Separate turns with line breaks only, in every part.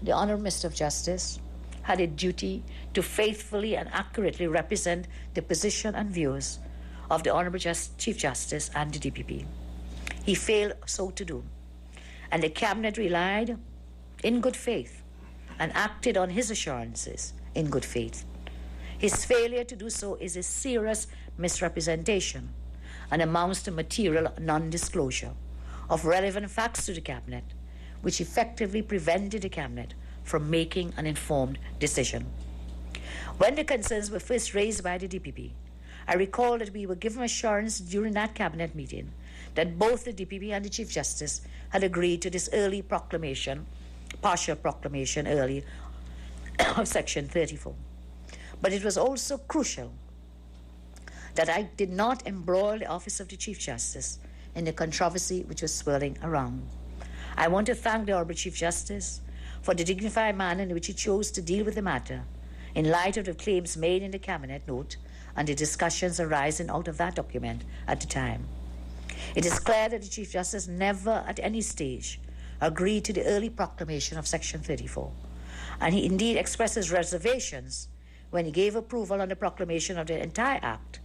the Honourable Minister of Justice had a duty to faithfully and accurately represent the position and views of the Honourable Chief Justice and the DPP. He failed so to do, and the Cabinet relied in good faith and acted on his assurances in good faith. His failure to do so is a serious misrepresentation and amounts to material non-disclosure of relevant facts to the Cabinet, which effectively prevented the Cabinet from making an informed decision. When the concerns were first raised by the DPP, I recall that we were given assurance during that Cabinet meeting that both the DPP and the Chief Justice had agreed to this early proclamation, partial proclamation early, of Section 34. But it was also crucial that I did not embroil the office of the Chief Justice in the controversy which was swirling around. I want to thank the Honourable Chief Justice for the dignified manner in which he chose to deal with the matter in light of the claims made in the Cabinet note and the discussions arising out of that document at the time. It is clear that the Chief Justice never at any stage agreed to the early proclamation of Section 34, and he indeed expressed his reservations when he gave approval on the proclamation of the entire Act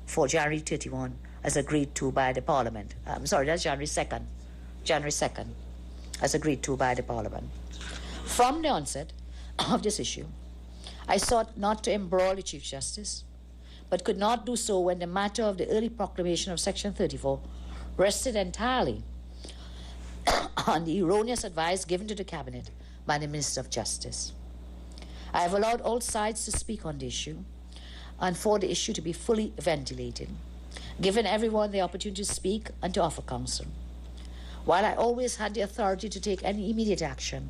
for January 31 as agreed to by the Parliament. That's January 2nd. January 2nd, as agreed to by the Parliament. From the onset of this issue, I sought not to embroil the Chief Justice, but could not do so when the matter of the early proclamation of Section 34 rested entirely on the erroneous advice given to the Cabinet by the Minister of Justice. I have allowed all sides to speak on the issue and for the issue to be fully ventilated, given everyone the opportunity to speak and to offer counsel. While I always had the authority to take any immediate action,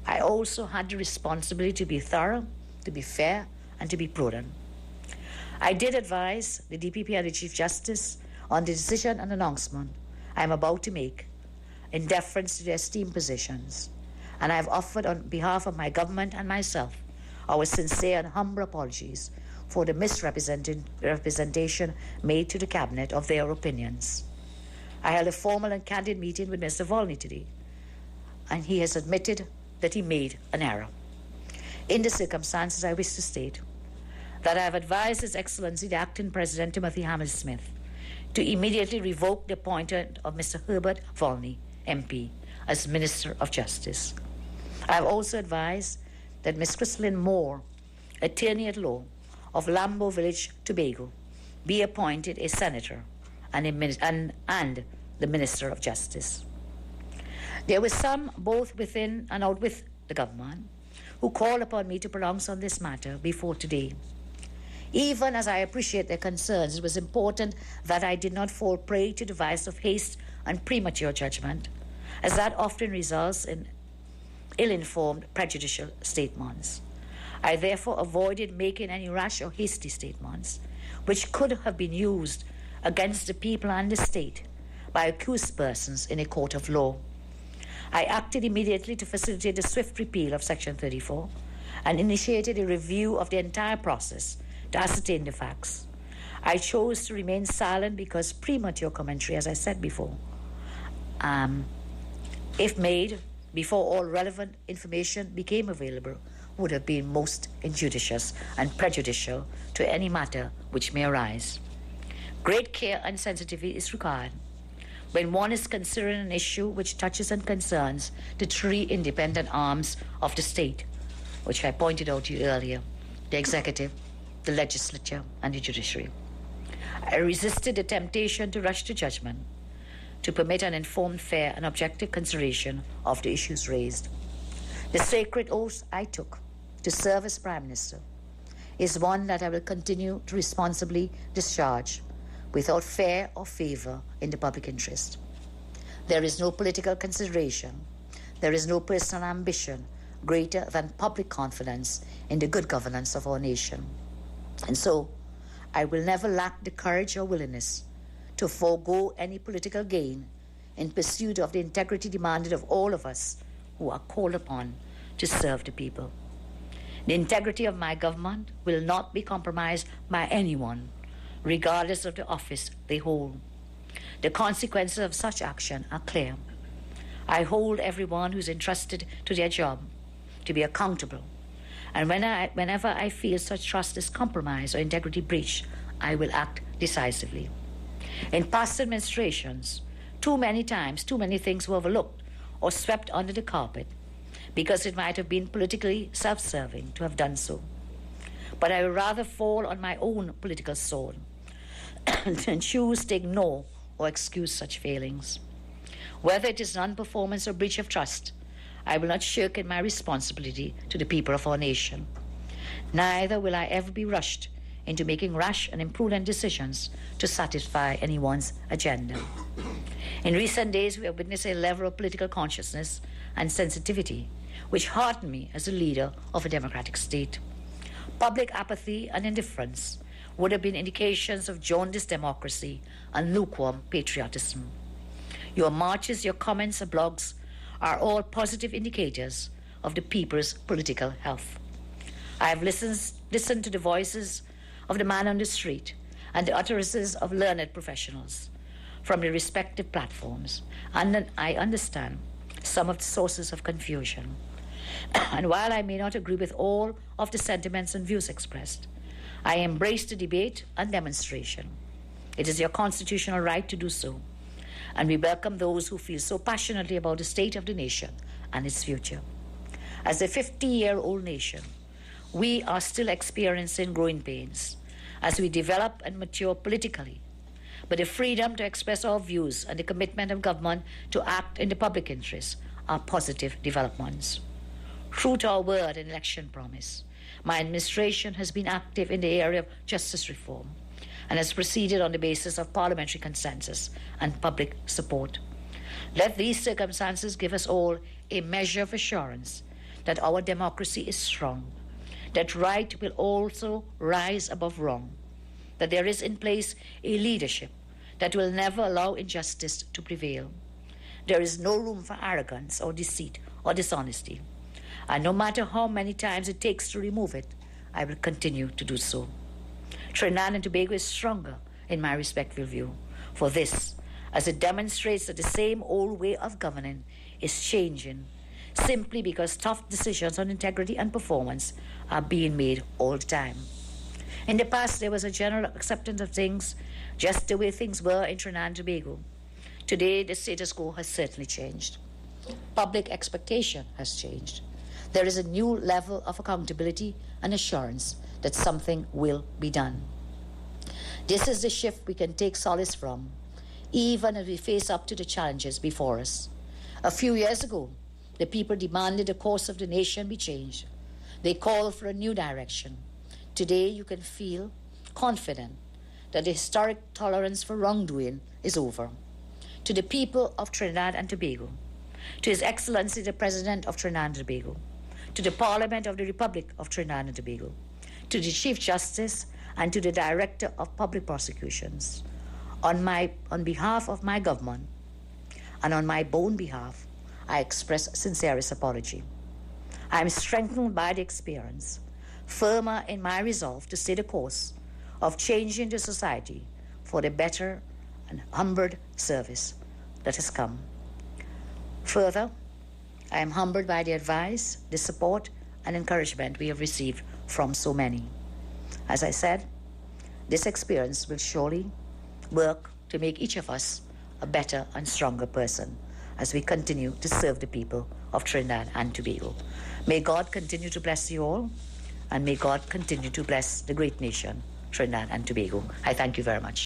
I also had the responsibility to be thorough, to be fair, and to be prudent. I did advise the DPP and the Chief Justice on the decision and announcement I am about to make in deference to their esteemed positions, and I have offered on behalf of my government and myself our sincere and humble apologies for the misrepresentation made to the Cabinet of their opinions. I held a formal and candid meeting with Mr. Volney today, and he has admitted that he made an error. In the circumstances, I wish to state that I have advised His Excellency the Acting President Timothy Hammersmith to immediately revoke the appointment of Mr. Herbert Volney, MP, as Minister of Justice. I have also advised that Ms. Christine Moore, Attorney at Law of Lambo Village, Tobago, be appointed a Senator and the Minister of Justice. There were some, both within and out with the government, who called upon me to pronounce on this matter before today. Even as I appreciate their concerns, it was important that I did not fall prey to the vice of haste and premature judgment, as that often results in ill-informed, prejudicial statements. I therefore avoided making any rash or hasty statements, which could have been used against the people and the state by accused persons in a court of law. I acted immediately to facilitate the swift repeal of Section 34 and initiated a review of the entire process to ascertain the facts. I chose to remain silent because premature commentary, as I said before, if made before all relevant information became available, would have been most injudicious and prejudicial to any matter which may arise. Great care and sensitivity is required when one is considering an issue which touches and concerns the three independent arms of the state, which I pointed out to you earlier, the executive, the legislature, and the judiciary. I resisted the temptation to rush to judgment, to permit an informed, fair, and objective consideration of the issues raised. The sacred oath I took to serve as Prime Minister is one that I will continue to responsibly discharge without fear or favour in the public interest. There is no political consideration, there is no personal ambition greater than public confidence in the good governance of our nation. And so, I will never lack the courage or willingness to forego any political gain in pursuit of the integrity demanded of all of us who are called upon to serve the people. The integrity of my government will not be compromised by anyone, regardless of the office they hold. The consequences of such action are clear. I hold everyone who's entrusted to their job to be accountable. And whenever I feel such trust is compromised or integrity breached, I will act decisively. In past administrations, too many times, too many things were overlooked or swept under the carpet because it might have been politically self-serving to have done so. But I would rather fall on my own political sword than choose to ignore or excuse such failings. Whether it is non-performance or breach of trust, I will not shirk in my responsibility to the people of our nation. Neither will I ever be rushed into making rash and imprudent decisions to satisfy anyone's agenda. In recent days, we have witnessed a level of political consciousness and sensitivity which heartened me as a leader of a democratic state. Public apathy and indifference would have been indications of jaundiced democracy and lukewarm patriotism. Your marches, your comments, and blogs are all positive indicators of the people's political health. I have listened to the voices of the man on the street and the utterances of learned professionals from the respective platforms, and I understand some of the sources of confusion. And while I may not agree with all of the sentiments and views expressed, I embrace the debate and demonstration. It is your constitutional right to do so, and we welcome those who feel so passionately about the state of the nation and its future. As a 50-year-old nation, we are still experiencing growing pains as we develop and mature politically, but the freedom to express our views and the commitment of government to act in the public interest are positive developments. True to our word and election promise, my administration has been active in the area of justice reform and has proceeded on the basis of parliamentary consensus and public support. Let these circumstances give us all a measure of assurance that our democracy is strong, that right will also rise above wrong, that there is in place a leadership that will never allow injustice to prevail. There is no room for arrogance or deceit or dishonesty. And no matter how many times it takes to remove it, I will continue to do so. Trinidad and Tobago is stronger, in my respectful view, for this, as it demonstrates that the same old way of governing is changing simply because tough decisions on integrity and performance are being made all the time. In the past, there was a general acceptance of things just the way things were in Trinidad and Tobago. Today, the status quo has certainly changed. Public expectation has changed. There is a new level of accountability and assurance that something will be done. This is the shift we can take solace from, even as we face up to the challenges before us. A few years ago, the people demanded the course of the nation be changed. They called for a new direction. Today, you can feel confident that the historic tolerance for wrongdoing is over. To the people of Trinidad and Tobago, to His Excellency the President of Trinidad and Tobago, to the Parliament of the Republic of Trinidad and Tobago, to the Chief Justice and to the Director of Public Prosecutions, on behalf of my government and on my own behalf, I express sincerest apology. I am strengthened by the experience, firmer in my resolve to stay the course of changing the society for the better and humbled service that has come. Further, I am humbled by the advice, the support, and encouragement we have received from so many. As I said, this experience will surely work to make each of us a better and stronger person as we continue to serve the people of Trinidad and Tobago. May God continue to bless you all, and may God continue to bless the great nation, Trinidad and Tobago. I thank you very much.